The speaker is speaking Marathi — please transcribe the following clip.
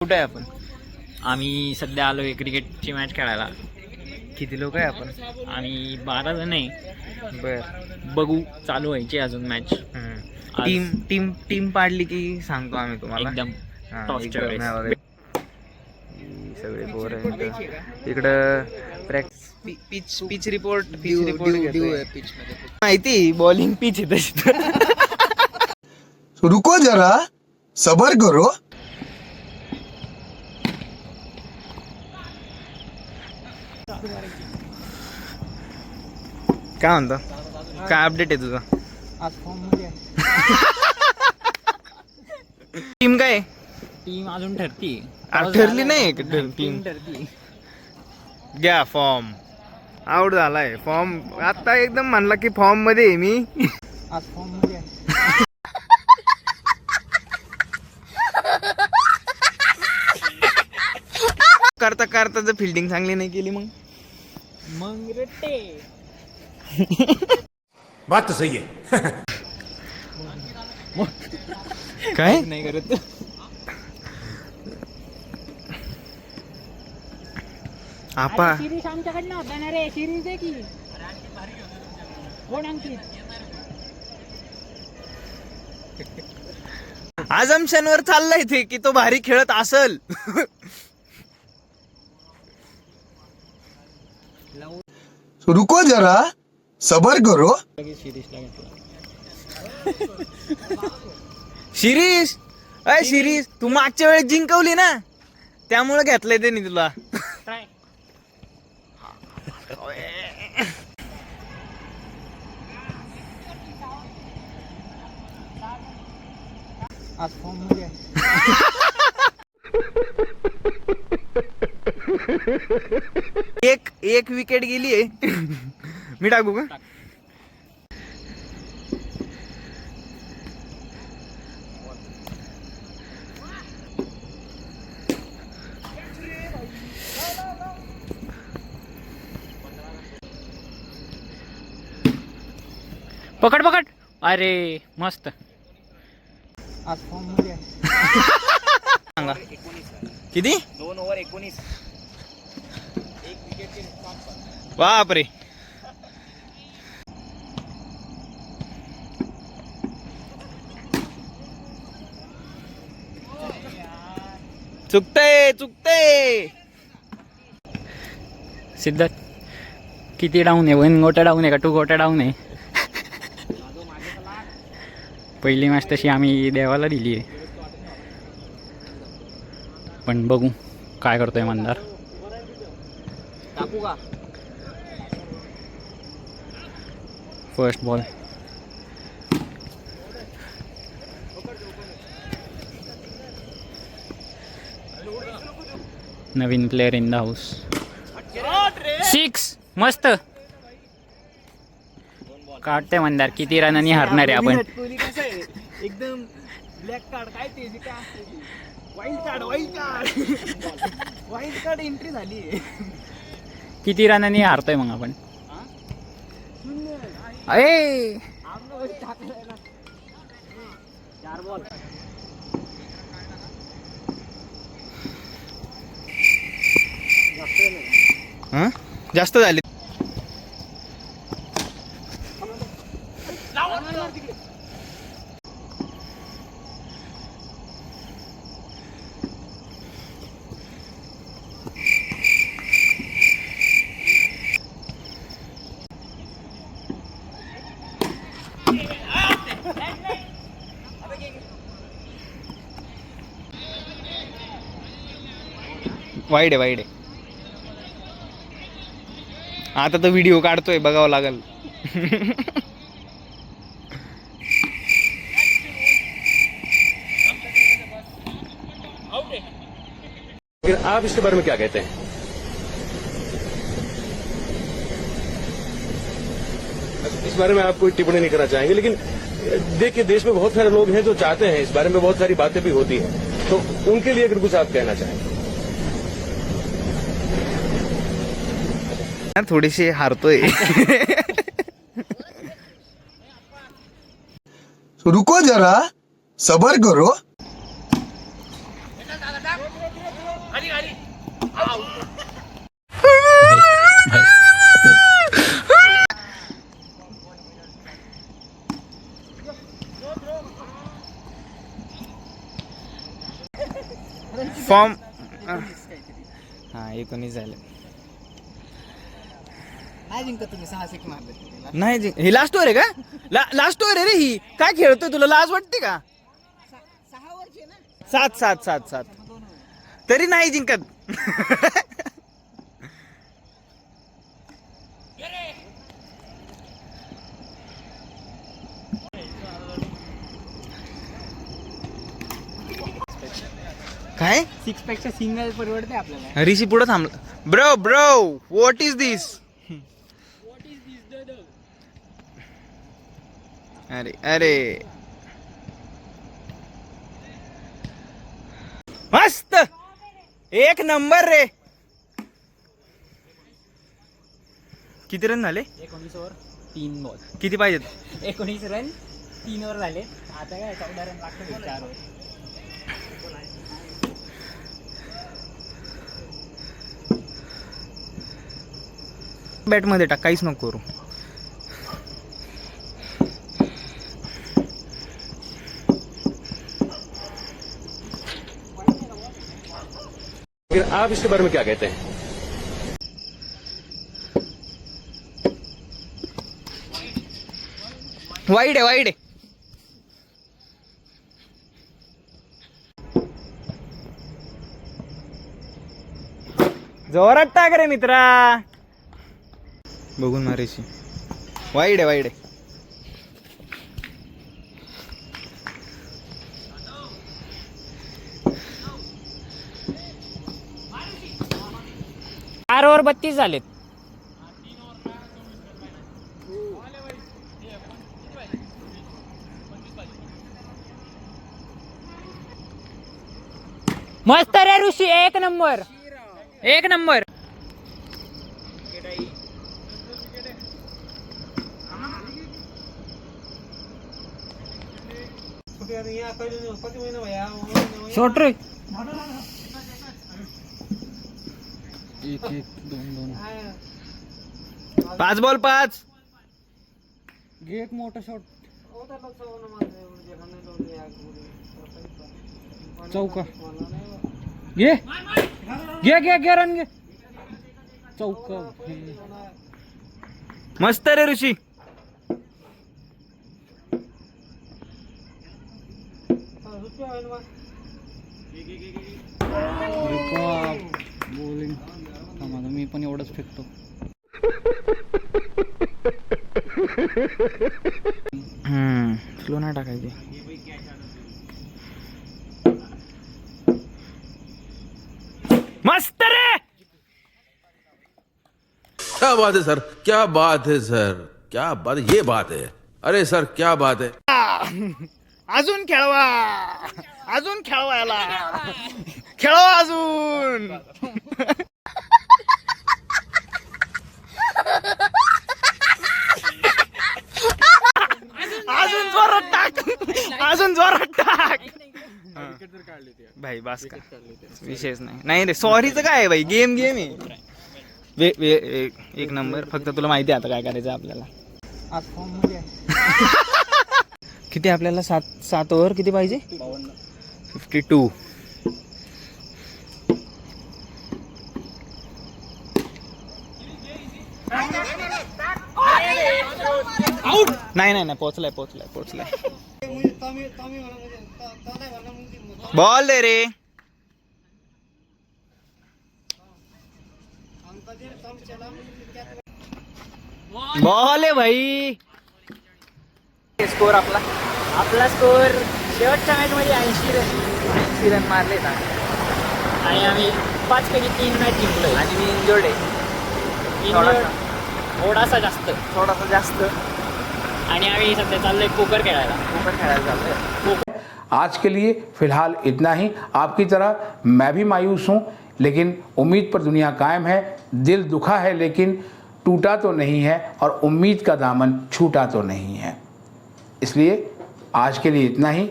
कुठे आहे आपण? आम्ही सध्या आलो आहे क्रिकेटची मॅच खेळायला. किती लोक आहे आपण? आम्ही 12 जण आहे. बर. बघू, चालू व्हायची अजून मॅच. टीम टीम टीम पाडली की सांगतो आम्ही तुम्हाला. एकदम टॉपच्या वेळेस. सगळे बोर आहे इकडं. पिच पिच रिपोर्ट माहिती. बॉलिंग पिच आहे तशी. रुको जरा सबर करो. काय म्हणतो? काय अपडेट आहे तुझा? टीम काय टीम अजून ठरती. ठरली नाही टीम. ठरती. घ्या फॉर्म. आउट झालाय फॉर्म. आता एकदम म्हणला की फॉर्म मध्ये आहे मी. करता करता जर फिल्डिंग चांगली नाही केली मग रट्टे. बात तो सही है. काय नाही करत. आपा शिरीष आमच्याकडनं होता ना रे. शिरीष आहे की कोण अंकित? आजमशनवर चाललंय ते की तो भारी खेळत असल. रुको जरा सबर करो. शिरीष, अय शिरीष, तू मागच्या वेळेस जिंकवली ना, त्यामुळे घेतलंय त्यांनी तुला. ट्राय. आज फॉर्म मध्ये आहे. एक विकेट गेली आहे. मी टाकू का? पकड पकड. अरे मस्त. आज फॉर्म मध्ये आहे. सांगा किती? 2 ओव्हर 19. बापरे. चुकतंय. सिद्धार्थ किती डाऊन आहे? 1 गोटा डाऊन आहे का 2 गोटा डाऊन आहे? पहिली मॅच तशी आम्ही देवाला दिली आहे, पण बघू काय करतोय मंदार. टाकू का? First ball. Naveen player in the house. 6. मस्त काढते मंदार. किती रनांनी हरणार आहे आपण? एकदम ब्लॅक कार्ड. काय ते वाईल्ड कार्ड एंट्री झाली. किती रनांनी हारतोय मग आपण? अरे 4 बॉल. जास्त झाली. वाईड आहे. आता तो व्हिडिओ काढतोय, बघावं लागल. आप इसके बारे में क्या कहते हैं? इस बारे में आप कोई टिप्पणी नहीं करना चाहेंगे, लेकिन देखिए देश में बहुत सारे लोग हैं जो चाहते हैं, इस बारे में बहुत सारी बातें भी होती हैं, तो उनके लिए अगर कुछ आप कहना चाहें. थोडीशी हारतोय. रुको जरा सबर करो. फॉर्म हा 19 झाले. नाही जिंकत तुम्ही 6 सिक्स मारले. नाही ही लास्ट ओव्हर आहे का? लास्ट ओव्हर आहे रे ही. काय खेळतोय, तुला लाज वाटते का? 6 ओव्हरचे ना. 7 तरी नाही जिंकत. काय 6 पेक्षा सिंगल परवडते आपल्याला. ऋषी पुढे थांबला. ब्रो व्हॉट इज दिस? अरे मस्त, एक नंबर रे. किती रन झाले? 19 ओव्हर 3 बॉल. किती पाहिजेत? 19 रन 3 ओव्हर झाले. आता काय 14 रन लागतात 4 ओव्हर. बॅट मध्ये टाक, काहीच नको करू. लेकिन आप इसके बारे में क्या कहते हैं? वाईड आहे. जोरात टाक रे मित्रा. बघून मारायची. वाईड आहे. चार ओव्हर 32 झालेत. मस्त रे ऋषी, एक नंबर. शॉर्ट रे. 1 2 5 बॉल 5. घे एक मोठा शॉट. चौका. घे रन घे. चौका. मस्त रे ऋषी. बॉलिंग मी पण एवढंच फेकतो. स्लो नाही टाकायची. मस्त रे. क्या बात है सर, क्या बात है सर, क्या बात है, ये बात है. अरे सर क्या बात है. अजून खेळवा याला. खेळवा अजून. अजून जोरात टाक. भाई बास का विशेष नाही रे. सॉरीचं काय आहे भाई, गेम आहे. एक नंबर. फक्त तुला माहिती आहे आता काय करायचं आपल्याला. आज फॉर्म मध्ये आहे. किती आपल्याला 7 ओव्हर किती पाहिजे? 52. नाही पोचलाय. बॉल दे रे. बॉल आहे भाई. स्कोर आपला स्कोर शेवटच्या मॅच मध्ये 80 रन मारले आणि आम्ही 5 पैकी 3 मॅच जिंकलो. आणि मी इंजोर्ड आहे. थोडासा जास्त. आणि आम्ही सध्या चाललोय पोकर खेळायला चाललोय. आज के लिए फ़िलहाल इतना ही. आपकी तरह मैं भी मायूस हूँ, लेकिन उम्मीद पर दुनिया कायम है. दिल दुखा है लेकिन टूटा तो नहीं है, और उम्मीद का दामन छूटा तो नहीं है. इसलिए आज के लिए इतना ही.